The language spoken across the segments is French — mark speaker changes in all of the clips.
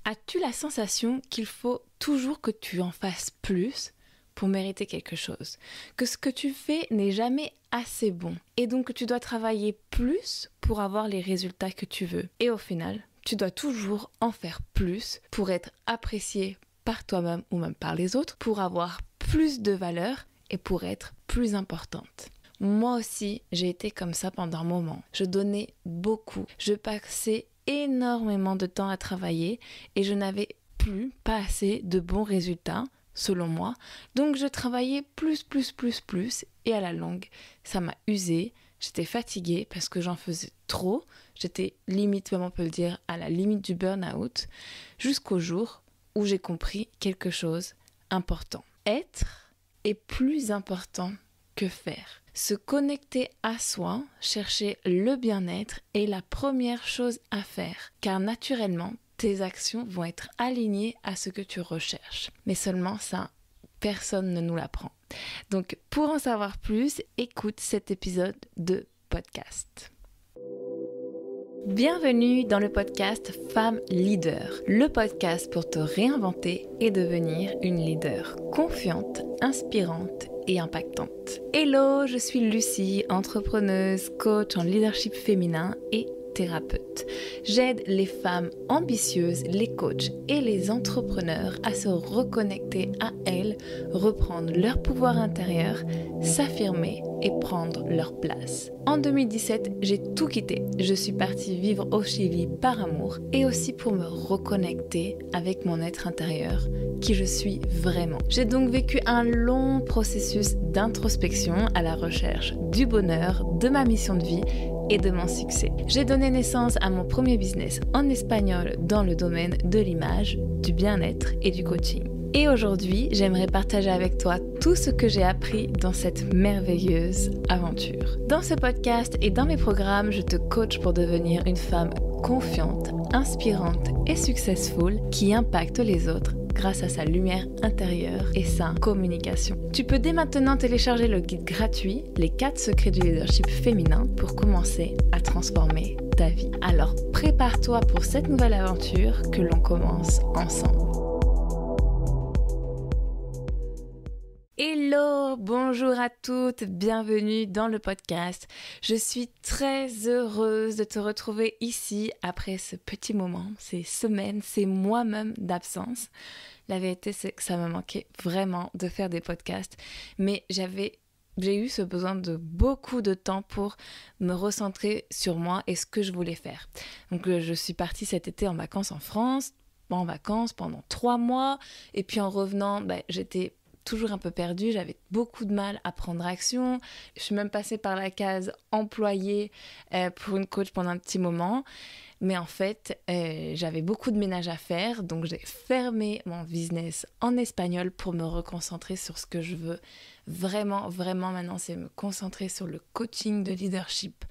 Speaker 1: As-tu la sensation qu'il faut toujours que tu en fasses plus pour mériter quelque chose? Que ce que tu fais n'est jamais assez bon et donc que tu dois travailler plus pour avoir les résultats que tu veux. Et au final, tu dois toujours en faire plus pour être apprécié par toi-même ou même par les autres, pour avoir plus de valeur et pour être plus importante. Moi aussi, j'ai été comme ça pendant un moment. Je donnais beaucoup. Je passais énormément de temps à travailler et je n'avais pas assez de bons résultats, selon moi. Donc je travaillais plus et à la longue, ça m'a usée. J'étais fatiguée parce que j'en faisais trop. J'étais limite, même on peut le dire, à la limite du burn-out, jusqu'au jour où j'ai compris quelque chose important. Être est plus important que faire. Se connecter à soi, chercher le bien-être est la première chose à faire, car naturellement, tes actions vont être alignées à ce que tu recherches. Mais seulement ça, personne ne nous l'apprend. Donc, pour en savoir plus, écoute cet épisode de podcast. Bienvenue dans le podcast Femme Leader, le podcast pour te réinventer et devenir une leader confiante, inspirante et impactante. Hello, je suis Lucie, entrepreneuse, coach en leadership féminin et thérapeute. J'aide les femmes ambitieuses, les coachs et les entrepreneurs à se reconnecter à elles, reprendre leur pouvoir intérieur, s'affirmer et prendre leur place. En 2017, j'ai tout quitté. Je suis partie vivre au Chili par amour et aussi pour me reconnecter avec mon être intérieur, qui je suis vraiment. J'ai donc vécu un long processus d'introspection à la recherche du bonheur, de ma mission de vie et de mon succès. J'ai donné naissance à mon premier business en espagnol dans le domaine de l'image, du bien-être et du coaching. Et aujourd'hui, j'aimerais partager avec toi tout ce que j'ai appris dans cette merveilleuse aventure. Dans ce podcast et dans mes programmes, je te coach pour devenir une femme confiante, inspirante et successful qui impacte les autres grâce à sa lumière intérieure et sa communication. Tu peux dès maintenant télécharger le guide gratuit « Les 4 secrets du leadership féminin » pour commencer à transformer ta vie. Alors prépare-toi pour cette nouvelle aventure que l'on commence ensemble. Hello, bonjour à toutes, bienvenue dans le podcast. Je suis très heureuse de te retrouver ici après ce petit moment, ces semaines, ces mois-même d'absence. La vérité, c'est que ça me manquait vraiment de faire des podcasts, mais j'ai eu ce besoin de beaucoup de temps pour me recentrer sur moi et ce que je voulais faire. Donc je suis partie cet été en vacances en France, pendant 3 mois, et puis en revenant, j'étais toujours un peu perdue, j'avais beaucoup de mal à prendre action. Je suis même passée par la case employée pour une coach pendant un petit moment. Mais en fait, j'avais beaucoup de ménage à faire, donc j'ai fermé mon business en espagnol pour me reconcentrer sur ce que je veux vraiment maintenant, c'est me concentrer sur le coaching de leadership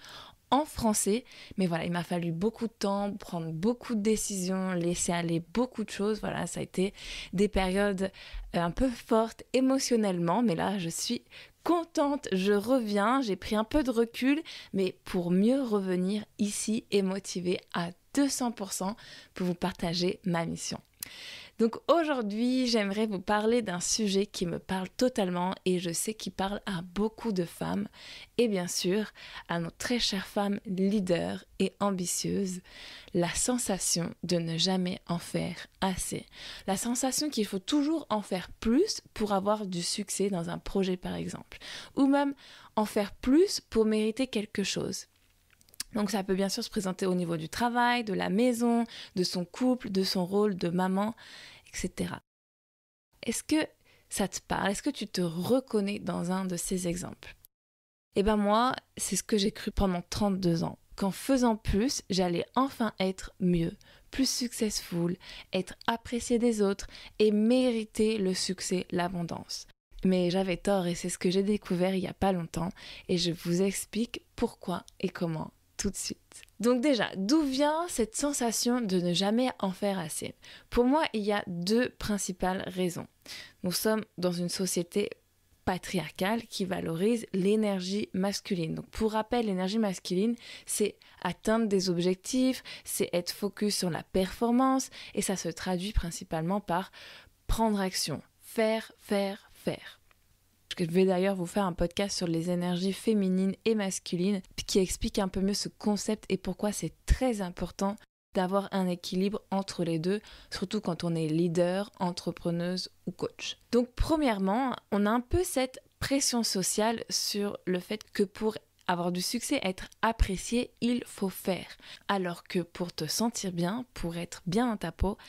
Speaker 1: en français. Mais voilà, il m'a fallu beaucoup de temps, prendre beaucoup de décisions, laisser aller beaucoup de choses. Voilà, ça a été des périodes un peu fortes émotionnellement, mais là, je suis contente, je reviens, j'ai pris un peu de recul, mais pour mieux revenir ici et motivée à 200% pour vous partager ma mission. Donc aujourd'hui, j'aimerais vous parler d'un sujet qui me parle totalement et je sais qu'il parle à beaucoup de femmes et bien sûr à nos très chères femmes leaders et ambitieuses, la sensation de ne jamais en faire assez. La sensation qu'il faut toujours en faire plus pour avoir du succès dans un projet par exemple, ou même en faire plus pour mériter quelque chose. Donc ça peut bien sûr se présenter au niveau du travail, de la maison, de son couple, de son rôle de maman, etc. Est-ce que ça te parle? Est-ce que tu te reconnais dans un de ces exemples? Eh bien moi, c'est ce que j'ai cru pendant 32 ans. Qu'en faisant plus, j'allais enfin être mieux, plus successful, être appréciée des autres et mériter le succès, l'abondance. Mais j'avais tort et c'est ce que j'ai découvert il n'y a pas longtemps et je vous explique pourquoi et comment tout de suite. Donc déjà, d'où vient cette sensation de ne jamais en faire assez? Pour moi, il y a 2 principales raisons. Nous sommes dans une société patriarcale qui valorise l'énergie masculine. Donc pour rappel, l'énergie masculine, c'est atteindre des objectifs, c'est être focus sur la performance et ça se traduit principalement par prendre action, faire. Je vais d'ailleurs vous faire un podcast sur les énergies féminines et masculines qui explique un peu mieux ce concept et pourquoi c'est très important d'avoir un équilibre entre les deux, surtout quand on est leader, entrepreneuse ou coach. Donc premièrement, on a un peu cette pression sociale sur le fait que pour avoir du succès, être apprécié, il faut faire. Alors que pour te sentir bien, pour être bien dans ta peau,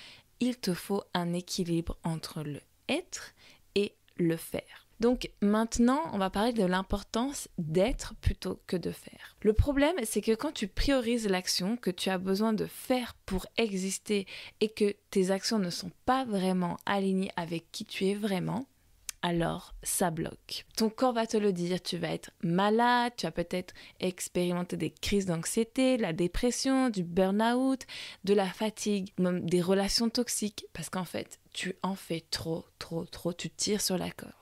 Speaker 1: il te faut un équilibre entre le être et le faire. Donc maintenant, on va parler de l'importance d'être plutôt que de faire. Le problème, c'est que quand tu priorises l'action que tu as besoin de faire pour exister et que tes actions ne sont pas vraiment alignées avec qui tu es vraiment, alors ça bloque. Ton corps va te le dire, tu vas être malade, tu vas peut-être expérimenter des crises d'anxiété, de la dépression, du burn-out, de la fatigue, même des relations toxiques, parce qu'en fait, tu en fais trop, tu tires sur la corde.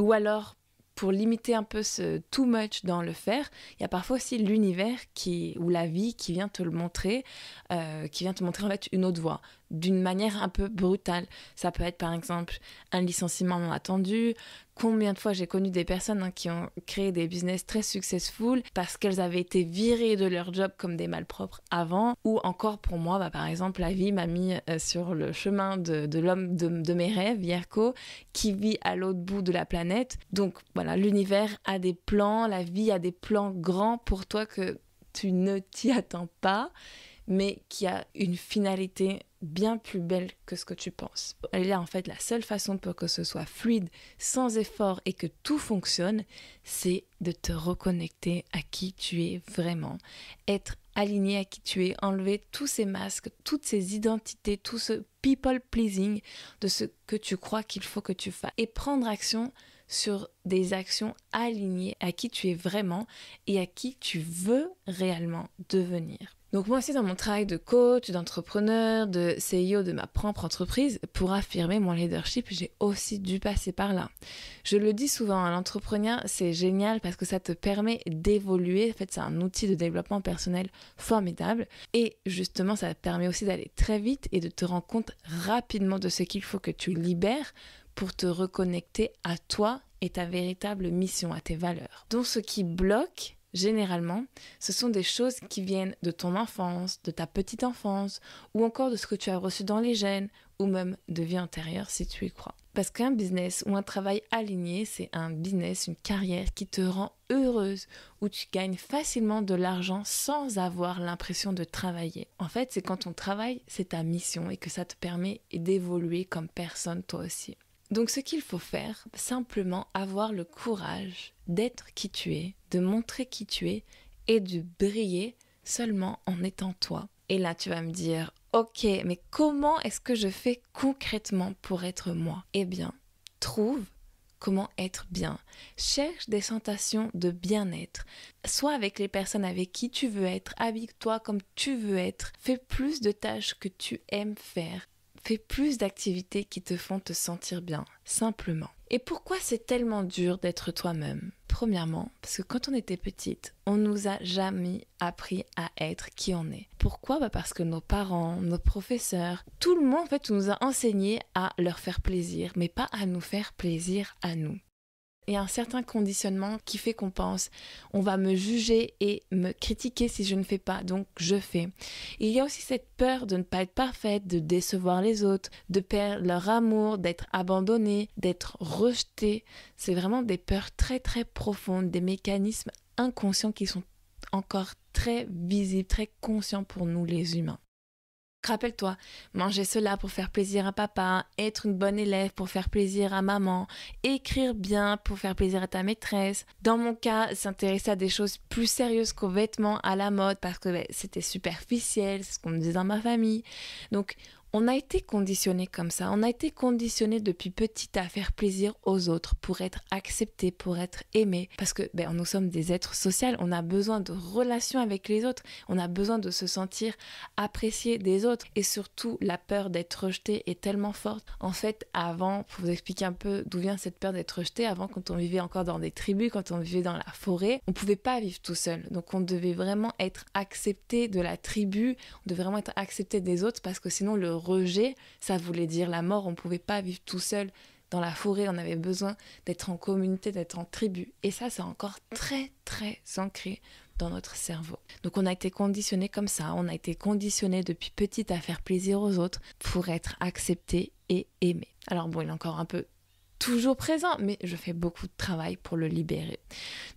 Speaker 1: Ou alors, pour limiter un peu ce too much dans le faire, il y a parfois aussi l'univers ou la vie qui vient te le montrer, en fait une autre voie, d'une manière un peu brutale. Ça peut être par exemple un licenciement non attendu. Combien de fois j'ai connu des personnes qui ont créé des business très successful parce qu'elles avaient été virées de leur job comme des malpropres avant. Ou encore pour moi, par exemple, la vie m'a mis sur le chemin de l'homme de mes rêves, Yerko, qui vit à l'autre bout de la planète. Donc voilà, l'univers a des plans, la vie a des plans grands pour toi que tu ne t'y attends pas, mais qui a une finalité bien plus belle que ce que tu penses. Et là, en fait, la seule façon pour que ce soit fluide, sans effort et que tout fonctionne, c'est de te reconnecter à qui tu es vraiment. Être aligné à qui tu es, enlever tous ces masques, toutes ces identités, tout ce people pleasing de ce que tu crois qu'il faut que tu fasses. Et prendre action sur des actions alignées à qui tu es vraiment et à qui tu veux réellement devenir. Donc moi aussi dans mon travail de coach, d'entrepreneur, de CEO de ma propre entreprise, pour affirmer mon leadership, j'ai aussi dû passer par là. Je le dis souvent, l'entrepreneuriat c'est génial parce que ça te permet d'évoluer. En fait, c'est un outil de développement personnel formidable. Et justement, ça te permet aussi d'aller très vite et de te rendre compte rapidement de ce qu'il faut que tu libères pour te reconnecter à toi et ta véritable mission, à tes valeurs. Donc ce qui bloque, généralement, ce sont des choses qui viennent de ton enfance, de ta petite enfance, ou encore de ce que tu as reçu dans les gènes, ou même de vie antérieure si tu y crois. Parce qu'un business ou un travail aligné, c'est un business, une carrière qui te rend heureuse, où tu gagnes facilement de l'argent sans avoir l'impression de travailler. En fait, c'est quand ton travail, c'est ta mission et que ça te permet d'évoluer comme personne toi aussi. Donc ce qu'il faut faire, simplement avoir le courage d'être qui tu es, de montrer qui tu es et de briller seulement en étant toi. Et là tu vas me dire, ok, mais comment est-ce que je fais concrètement pour être moi ? Eh bien, trouve comment être bien. Cherche des sensations de bien-être. Sois avec les personnes avec qui tu veux être, habille-toi comme tu veux être. Fais plus de tâches que tu aimes faire. Fais plus d'activités qui te font te sentir bien, simplement. Et pourquoi c'est tellement dur d'être toi-même ? Premièrement, parce que quand on était petite, on nous a jamais appris à être qui on est. Pourquoi ? Parce que nos parents, nos professeurs, tout le monde en fait nous a enseigné à leur faire plaisir, mais pas à nous faire plaisir à nous. Il y a un certain conditionnement qui fait qu'on pense on va me juger et me critiquer si je ne fais pas, donc je fais. Il y a aussi cette peur de ne pas être parfaite, de décevoir les autres, de perdre leur amour, d'être abandonnée, d'être rejetée. C'est vraiment des peurs très très profondes, des mécanismes inconscients qui sont encore très visibles, très conscients pour nous les humains. Rappelle-toi, manger cela pour faire plaisir à papa, être une bonne élève pour faire plaisir à maman, écrire bien pour faire plaisir à ta maîtresse. Dans mon cas, s'intéresser à des choses plus sérieuses qu'aux vêtements, à la mode, parce que c'était superficiel, c'est ce qu'on me disait dans ma famille. Donc, On a été conditionné comme ça, on a été conditionné depuis petit à faire plaisir aux autres pour être accepté, pour être aimé. Parce que nous sommes des êtres sociaux, on a besoin de relations avec les autres, on a besoin de se sentir apprécié des autres. Et surtout, la peur d'être rejeté est tellement forte. En fait, avant, pour vous expliquer un peu d'où vient cette peur d'être rejeté, avant quand on vivait encore dans des tribus, quand on vivait dans la forêt, on ne pouvait pas vivre tout seul. Donc on devait vraiment être accepté de la tribu, on devait vraiment être accepté des autres parce que sinon le rejet, ça voulait dire la mort. On ne pouvait pas vivre tout seul dans la forêt, on avait besoin d'être en communauté, d'être en tribu. Et ça, c'est encore très, très ancré dans notre cerveau. Donc on a été conditionné comme ça, on a été conditionné depuis petit à faire plaisir aux autres pour être accepté et aimé. Alors bon, il est encore un peu toujours présent, mais je fais beaucoup de travail pour le libérer.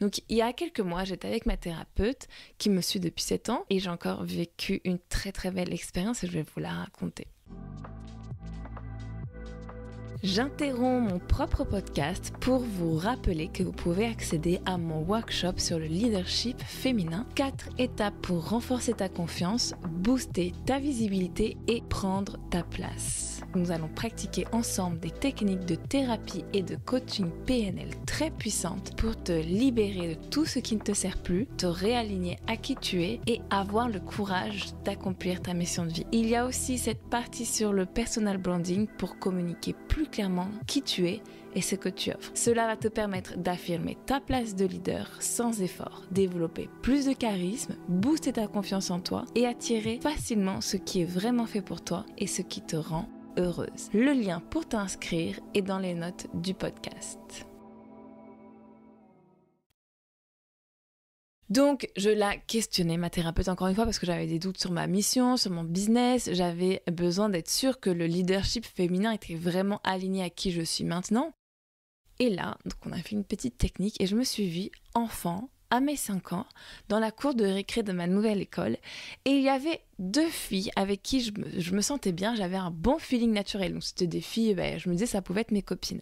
Speaker 1: Donc il y a quelques mois, j'étais avec ma thérapeute qui me suit depuis 7 ans et j'ai encore vécu une très très belle expérience et je vais vous la raconter. J'interromps mon propre podcast pour vous rappeler que vous pouvez accéder à mon workshop sur le leadership féminin. 4 étapes pour renforcer ta confiance, booster ta visibilité et prendre ta place. Nous allons pratiquer ensemble des techniques de thérapie et de coaching PNL très puissantes pour te libérer de tout ce qui ne te sert plus, te réaligner à qui tu es et avoir le courage d'accomplir ta mission de vie. Il y a aussi cette partie sur le personal branding pour communiquer plus clairement qui tu es et ce que tu offres. Cela va te permettre d'affirmer ta place de leader sans effort, développer plus de charisme, booster ta confiance en toi et attirer facilement ce qui est vraiment fait pour toi et ce qui te rend heureuse. Le lien pour t'inscrire est dans les notes du podcast. Donc, je la questionnais, ma thérapeute, encore une fois, parce que j'avais des doutes sur ma mission, sur mon business. J'avais besoin d'être sûre que le leadership féminin était vraiment aligné à qui je suis maintenant. Et là, donc on a fait une petite technique et je me suis vue enfant, à mes 5 ans, dans la cour de récré de ma nouvelle école. Et il y avait 2 filles avec qui je me sentais bien, j'avais un bon feeling naturel. Donc c'était des filles, je me disais ça pouvait être mes copines.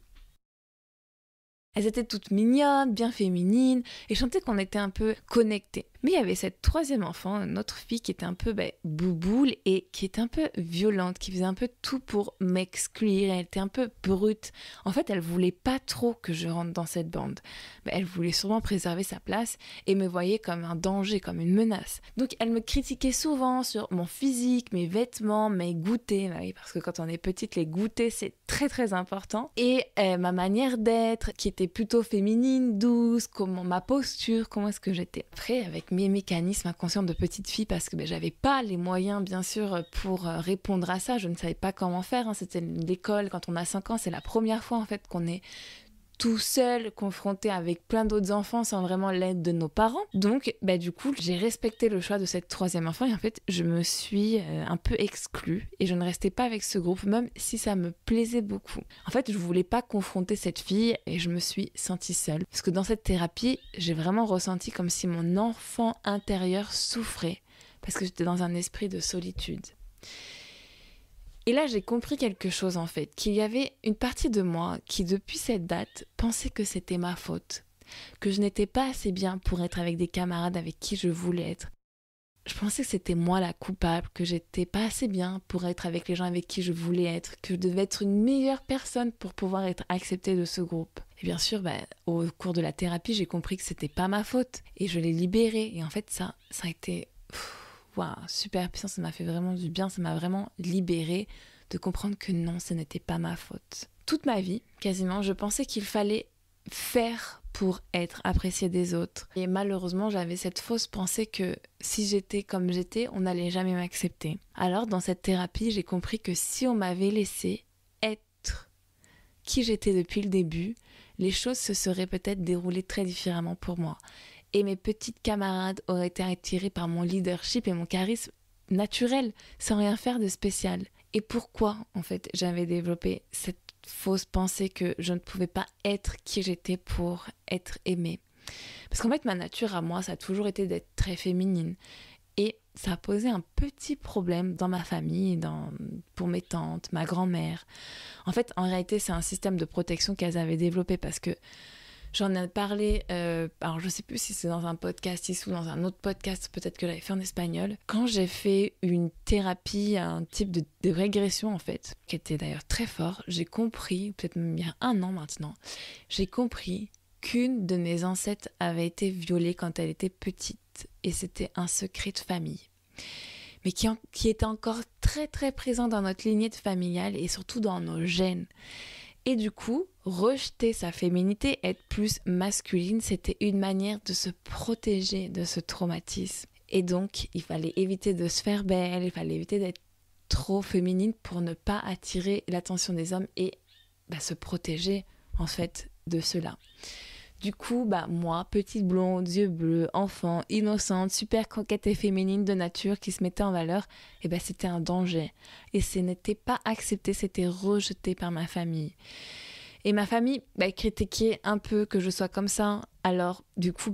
Speaker 1: Elles étaient toutes mignonnes, bien féminines, et je sentais qu'on était un peu connectés. Mais il y avait cette 3e enfant, une autre fille qui était un peu bouboule et qui était un peu violente, qui faisait un peu tout pour m'exclure, elle était un peu brute. En fait, elle voulait pas trop que je rentre dans cette bande. Elle voulait sûrement préserver sa place et me voyait comme un danger, comme une menace. Donc elle me critiquait souvent sur mon physique, mes vêtements, mes goûters, oui, parce que quand on est petite, les goûters c'est très très important. Et ma manière d'être, qui était plutôt féminine, douce, ma posture, comment est-ce que j'étais. Après, avec mes mécanismes inconscients de petite fille, parce que j'avais pas les moyens bien sûr pour répondre à ça, je ne savais pas comment faire, c'était l'école, quand on a 5 ans, c'est la première fois en fait qu'on est tout seul, confronté avec plein d'autres enfants sans vraiment l'aide de nos parents. Donc, du coup, j'ai respecté le choix de cette 3e enfant et en fait, je me suis un peu exclue et je ne restais pas avec ce groupe, même si ça me plaisait beaucoup. En fait, je voulais pas confronter cette fille et je me suis sentie seule. Parce que dans cette thérapie, j'ai vraiment ressenti comme si mon enfant intérieur souffrait parce que j'étais dans un esprit de solitude. Et là, j'ai compris quelque chose en fait, qu'il y avait une partie de moi qui, depuis cette date, pensait que c'était ma faute, que je n'étais pas assez bien pour être avec des camarades avec qui je voulais être. Je pensais que c'était moi la coupable, que j'étais pas assez bien pour être avec les gens avec qui je voulais être, que je devais être une meilleure personne pour pouvoir être acceptée de ce groupe. Et bien sûr, au cours de la thérapie, j'ai compris que c'était pas ma faute et je l'ai libérée. Et en fait, ça a été... Wow, super puissant, ça m'a fait vraiment du bien, ça m'a vraiment libérée de comprendre que non, ce n'était pas ma faute. Toute ma vie, quasiment, je pensais qu'il fallait faire pour être appréciée des autres. Et malheureusement, j'avais cette fausse pensée que si j'étais comme j'étais, on n'allait jamais m'accepter. Alors, dans cette thérapie, j'ai compris que si on m'avait laissé être qui j'étais depuis le début, les choses se seraient peut-être déroulées très différemment pour moi. Et mes petites camarades auraient été attirées par mon leadership et mon charisme naturel, sans rien faire de spécial. Et pourquoi, en fait, j'avais développé cette fausse pensée que je ne pouvais pas être qui j'étais pour être aimée? Parce qu'en fait, ma nature à moi, ça a toujours été d'être très féminine. Et ça a posé un petit problème dans ma famille, pour mes tantes, ma grand-mère. En fait, en réalité, c'est un système de protection qu'elles avaient développé parce que J'en ai parlé, alors je sais plus si c'est dans un podcast ici ou dans un autre podcast, peut-être que j'avais fait en espagnol. Quand j'ai fait une thérapie, un type de régression en fait, qui était d'ailleurs très fort, j'ai compris, peut-être même il y a 1 an maintenant, j'ai compris qu'une de mes ancêtres avait été violée quand elle était petite. Et c'était un secret de famille. Mais qui était encore très très présent dans notre lignée familiale et surtout dans nos gènes. Et du coup, rejeter sa féminité, être plus masculine, c'était une manière de se protéger de ce traumatisme. Et donc, il fallait éviter de se faire belle, il fallait éviter d'être trop féminine pour ne pas attirer l'attention des hommes et se protéger en fait de cela. Du coup, moi, petite blonde, yeux bleus, enfant, innocente, super coquette et féminine de nature qui se mettait en valeur, c'était un danger. Et ce n'était pas accepté, c'était rejeté par ma famille. Et ma famille critiquait un peu que je sois comme ça. Alors, du coup,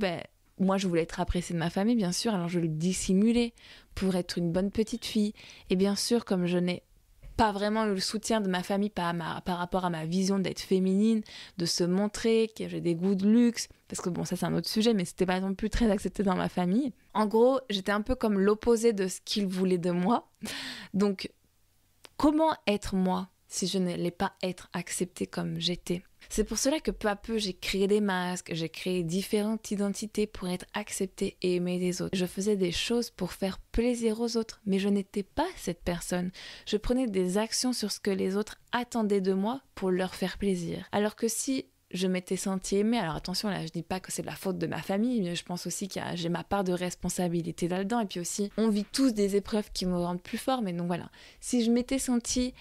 Speaker 1: moi, je voulais être appréciée de ma famille, bien sûr. Alors, je le dissimulais pour être une bonne petite fille. Et bien sûr, comme je n'ai pas vraiment eu le soutien de ma famille par rapport à ma vision d'être féminine, de se montrer, que j'ai des goûts de luxe, parce que ça c'est un autre sujet, mais c'était pas non plus très accepté dans ma famille. En gros, j'étais un peu comme l'opposé de ce qu'ils voulaient de moi. Donc, comment être moi si je n'allais pas être acceptée comme j'étais ? C'est pour cela que peu à peu, j'ai créé des masques, j'ai créé différentes identités pour être acceptée et aimée des autres. Je faisais des choses pour faire plaisir aux autres, mais je n'étais pas cette personne. Je prenais des actions sur ce que les autres attendaient de moi pour leur faire plaisir. Alors que si je m'étais sentie aimée, alors attention là, je dis pas que c'est de la faute de ma famille, mais je pense aussi que j'ai ma part de responsabilité là-dedans. Et puis aussi, on vit tous des épreuves qui me rendent plus fort, mais donc voilà. Si je m'étais sentie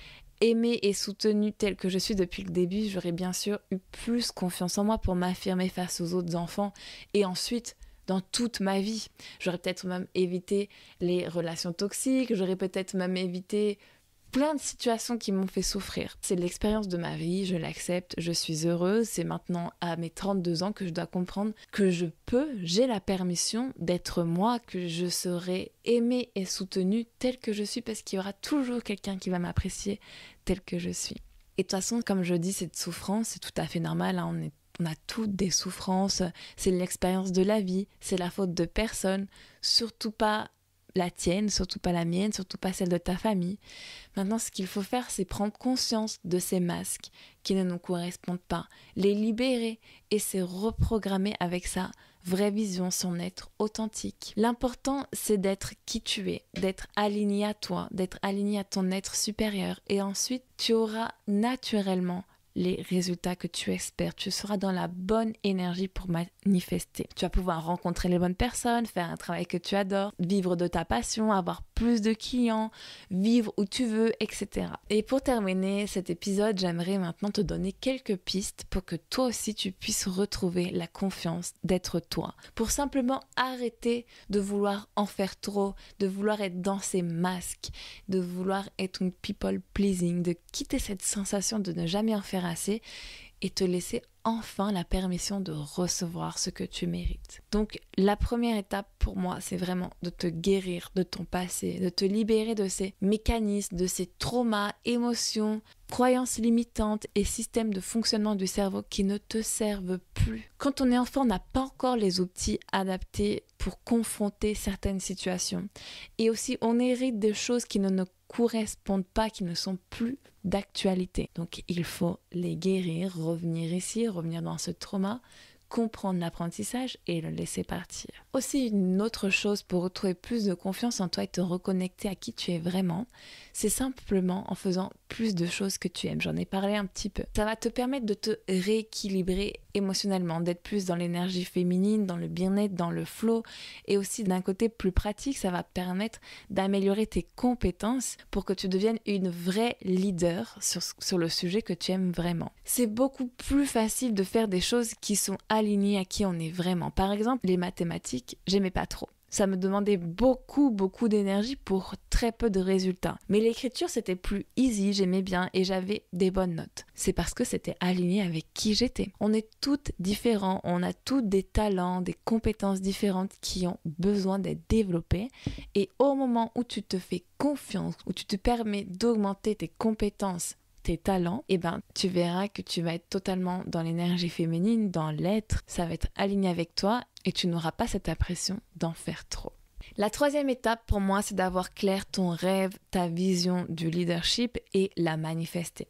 Speaker 1: aimée et soutenue telle que je suis depuis le début, j'aurais bien sûr eu plus confiance en moi pour m'affirmer face aux autres enfants et ensuite dans toute ma vie. J'aurais peut-être même évité les relations toxiques, j'aurais peut-être même évité plein de situations qui m'ont fait souffrir. C'est l'expérience de ma vie, je l'accepte, je suis heureuse. C'est maintenant à mes 32 ans que je dois comprendre que j'ai la permission d'être moi, que je serai aimée et soutenue telle que je suis parce qu'il y aura toujours quelqu'un qui va m'apprécier telle que je suis. Et de toute façon, comme je dis, cette souffrance, c'est tout à fait normal, hein, on a toutes des souffrances, c'est l'expérience de la vie, c'est la faute de personne, surtout pas la tienne, surtout pas la mienne, surtout pas celle de ta famille. Maintenant, ce qu'il faut faire, c'est prendre conscience de ces masques qui ne nous correspondent pas, les libérer et se reprogrammer avec sa vraie vision, son être authentique. L'important, c'est d'être qui tu es, d'être aligné à toi, d'être aligné à ton être supérieur et ensuite, tu auras naturellement les résultats que tu espères. Tu seras dans la bonne énergie pour manifester. Tu vas pouvoir rencontrer les bonnes personnes, faire un travail que tu adores, vivre de ta passion, avoir plus de clients, vivre où tu veux, etc. Et pour terminer cet épisode, j'aimerais maintenant te donner quelques pistes pour que toi aussi tu puisses retrouver la confiance d'être toi. Pour simplement arrêter de vouloir en faire trop, de vouloir être dans ces masques, de vouloir être une people pleasing, de quitter cette sensation de ne jamais en faire assez et te laisser enfin la permission de recevoir ce que tu mérites. Donc la première étape pour moi, c'est vraiment de te guérir de ton passé, de te libérer de ces mécanismes, de ces traumas, émotions, croyances limitantes et systèmes de fonctionnement du cerveau qui ne te servent plus. Quand on est enfant, on n'a pas encore les outils adaptés pour confronter certaines situations. Et aussi, on hérite des choses qui ne nous correspondent pas, qui ne sont plus d'actualité. Donc il faut les guérir, revenir ici, revenir dans ce trauma, comprendre l'apprentissage et le laisser partir. Aussi, une autre chose pour retrouver plus de confiance en toi et te reconnecter à qui tu es vraiment, c'est simplement en faisant plus de choses que tu aimes. J'en ai parlé un petit peu. Ça va te permettre de te rééquilibrer émotionnellement, d'être plus dans l'énergie féminine, dans le bien-être, dans le flow, et aussi d'un côté plus pratique, ça va te permettre d'améliorer tes compétences pour que tu deviennes une vraie leader sur le sujet que tu aimes vraiment. C'est beaucoup plus facile de faire des choses qui sont alignées à qui on est vraiment. Par exemple, les mathématiques, j'aimais pas trop. Ça me demandait beaucoup d'énergie pour très peu de résultats. Mais l'écriture, c'était plus easy, j'aimais bien et j'avais des bonnes notes. C'est parce que c'était aligné avec qui j'étais. On est toutes différents, on a toutes des talents, des compétences différentes qui ont besoin d'être développées. Et au moment où tu te fais confiance, où tu te permets d'augmenter tes compétences, tes talents, et tu verras que tu vas être totalement dans l'énergie féminine, dans l'être, ça va être aligné avec toi et tu n'auras pas cette impression d'en faire trop. La troisième étape pour moi, c'est d'avoir clair ton rêve, ta vision du leadership et la manifester.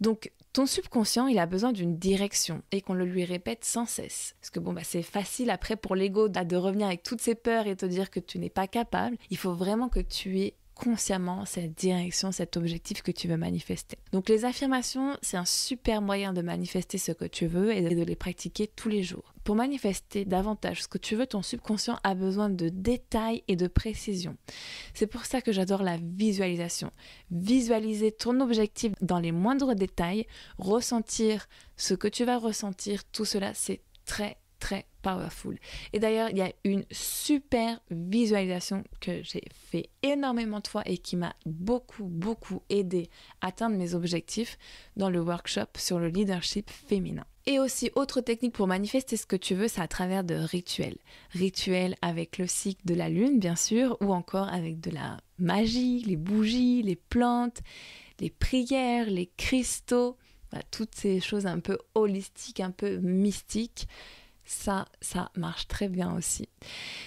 Speaker 1: Donc, ton subconscient, il a besoin d'une direction et qu'on le lui répète sans cesse. Parce que c'est facile après pour l'ego de revenir avec toutes ses peurs et te dire que tu n'es pas capable. Il faut vraiment que tu aies consciemment cette direction, cet objectif que tu veux manifester. Donc les affirmations, c'est un super moyen de manifester ce que tu veux et de les pratiquer tous les jours. Pour manifester davantage ce que tu veux, ton subconscient a besoin de détails et de précision. C'est pour ça que j'adore la visualisation. Visualiser ton objectif dans les moindres détails, ressentir ce que tu vas ressentir, tout cela c'est très powerful. Et d'ailleurs, il y a une super visualisation que j'ai fait énormément de fois et qui m'a beaucoup aidé à atteindre mes objectifs dans le workshop sur le leadership féminin. Et aussi, autre technique pour manifester ce que tu veux, c'est à travers de rituels. Rituels avec le cycle de la lune, bien sûr, ou encore avec de la magie, les bougies, les plantes, les prières, les cristaux, toutes ces choses un peu holistiques, un peu mystiques. Ça marche très bien aussi.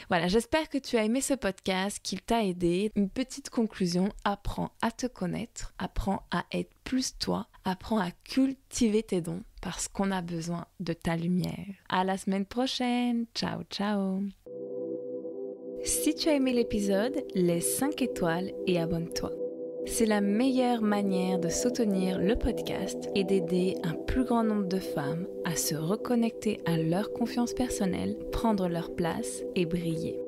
Speaker 1: Voilà, j'espère que tu as aimé ce podcast, qu'il t'a aidé. Une petite conclusion, apprends à te connaître, apprends à être plus toi, apprends à cultiver tes dons parce qu'on a besoin de ta lumière. À la semaine prochaine. Ciao, ciao. Si tu as aimé l'épisode, laisse 5 étoiles et abonne-toi. C'est la meilleure manière de soutenir le podcast et d'aider un plus grand nombre de femmes à se reconnecter à leur confiance personnelle, prendre leur place et briller.